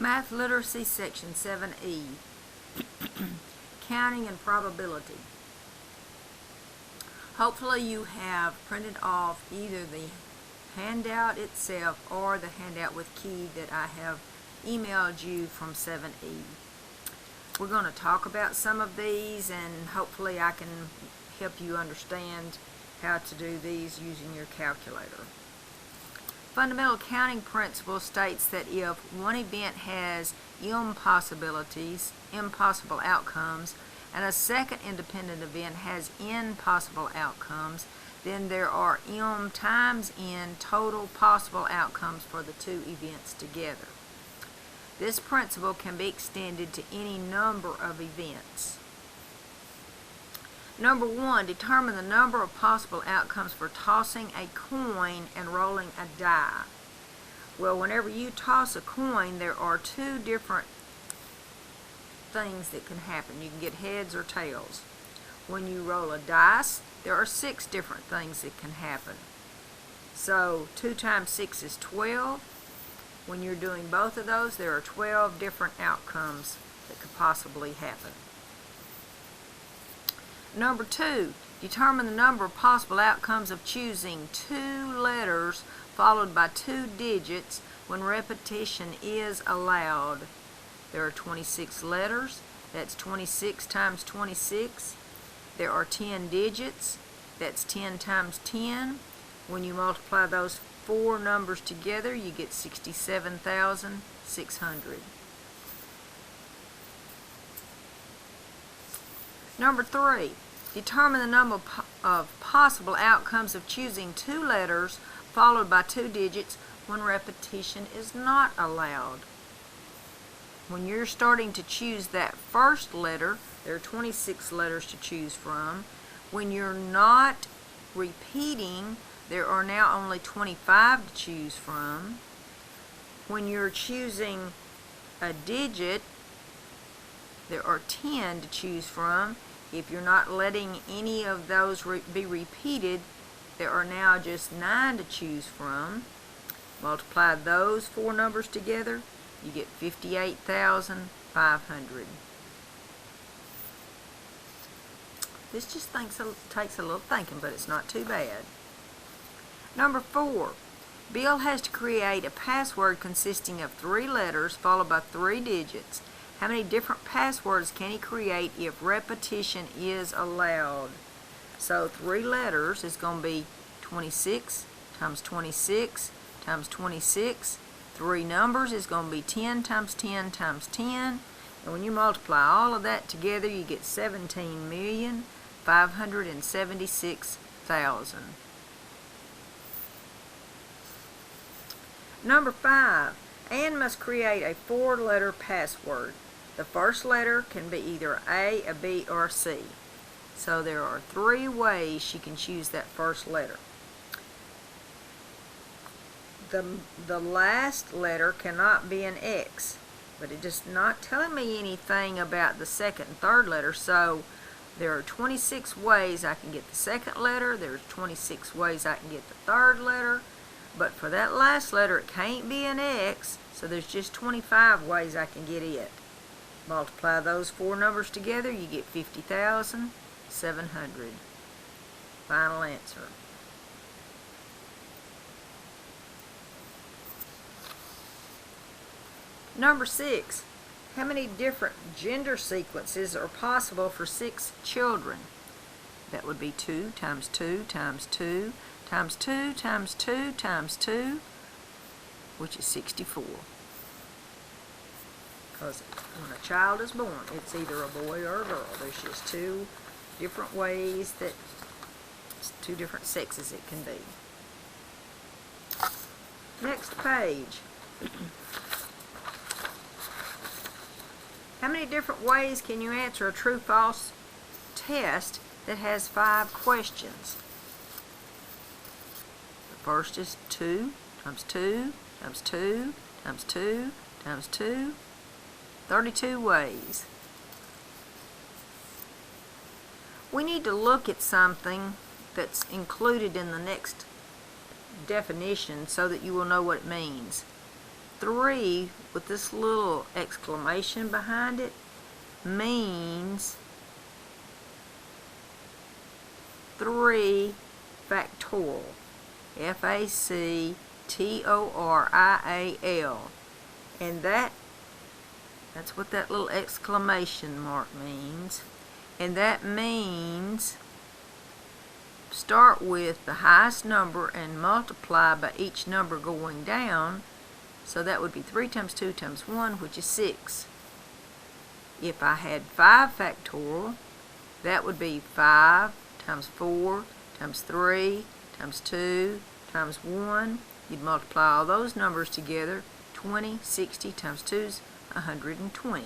Math Literacy Section 7E, Counting and Probability. Hopefully you have printed off either the handout itself or the handout with key that I have emailed you from 7E. We're going to talk about some of these, and hopefully I can help you understand how to do these using your calculator. Fundamental counting principle states that if one event has m possibilities, impossible outcomes, and a second independent event has n possible outcomes, then there are m times n total possible outcomes for the two events together. This principle can be extended to any number of events. Number 1, determine the number of possible outcomes for tossing a coin and rolling a die. Well, whenever you toss a coin, there are two different things that can happen. You can get heads or tails. When you roll a dice, there are 6 different things that can happen. So 2 times 6 is 12. When you're doing both of those, there are 12 different outcomes that could possibly happen. Number 2, determine the number of possible outcomes of choosing 2 letters followed by 2 digits when repetition is allowed. There are 26 letters. That's 26 times 26. There are 10 digits. That's 10 times 10. When you multiply those 4 numbers together, you get 67,600. Number 3, determine the number of possible outcomes of choosing 2 letters followed by 2 digits when repetition is not allowed. When you're starting to choose that first letter, there are 26 letters to choose from. When you're not repeating, there are now only 25 to choose from. When you're choosing a digit, there are 10 to choose from. If you're not letting any of those be repeated, there are now just 9 to choose from. Multiply those 4 numbers together, you get 58,500. This just takes a little thinking, but it's not too bad. Number 4, Bill has to create a password consisting of 3 letters followed by 3 digits. How many different passwords can he create if repetition is allowed? So 3 letters is going to be 26 times 26 times 26. 3 numbers is going to be 10 times 10 times 10. And when you multiply all of that together, you get 17,576,000. Number 5, Anne must create a 4-letter password. The first letter can be either A, a B, or a C. So there are 3 ways she can choose that first letter. The last letter cannot be an X, but it is not telling me anything about the second and third letter, so there are 26 ways I can get the second letter, there's 26 ways I can get the third letter, but for that last letter it can't be an X, so there's just 25 ways I can get it. Multiply those 4 numbers together, you get 50,700. Final answer. Number 6, how many different gender sequences are possible for 6 children? That would be 2 times 2 times 2 times 2 times 2 times 2, which is 64. Because when a child is born, it's either a boy or a girl. There's just 2 different ways that 2 different sexes it can be. Next page. How many different ways can you answer a true-false test that has 5 questions? The first is 2 times 2 times 2 times 2 times 2. 32 ways. We need to look at something that's included in the next definition so that you will know what it means. 3 with this little exclamation behind it means 3 factorial. F-A-C-T-O-R-I-A-L. And that's what that little exclamation mark means. And that means start with the highest number and multiply by each number going down. So that would be 3 times 2 times 1, which is 6. If I had 5 factorial, that would be 5 times 4 times 3 times 2 times 1. You'd multiply all those numbers together. 20, 60 times 2 is 120.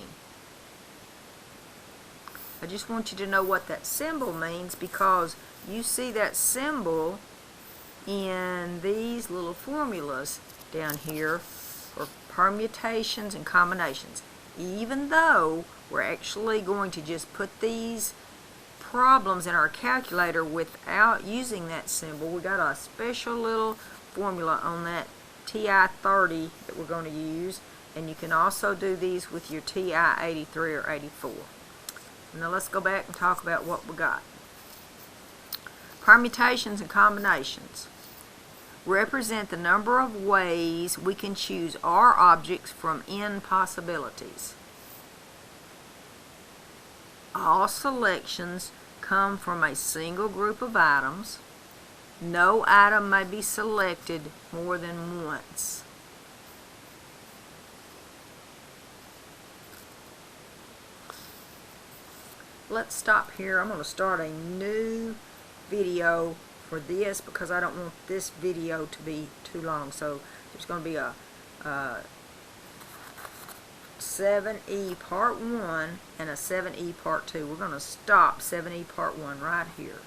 I just want you to know what that symbol means, because you see that symbol in these little formulas down here for permutations and combinations. Even though we're actually going to just put these problems in our calculator without using that symbol, we got a special little formula on that TI-30 that we're going to use, and you can also do these with your TI-83 or 84. Now let's go back and talk about what we got. Permutations and combinations represent the number of ways we can choose our objects from n possibilities. All selections come from a single group of items. No item may be selected more than once. Let's stop here. I'm going to start a new video for this because I don't want this video to be too long. So there's going to be a 7E part 1 and a 7E part 2. We're going to stop 7E part 1 right here.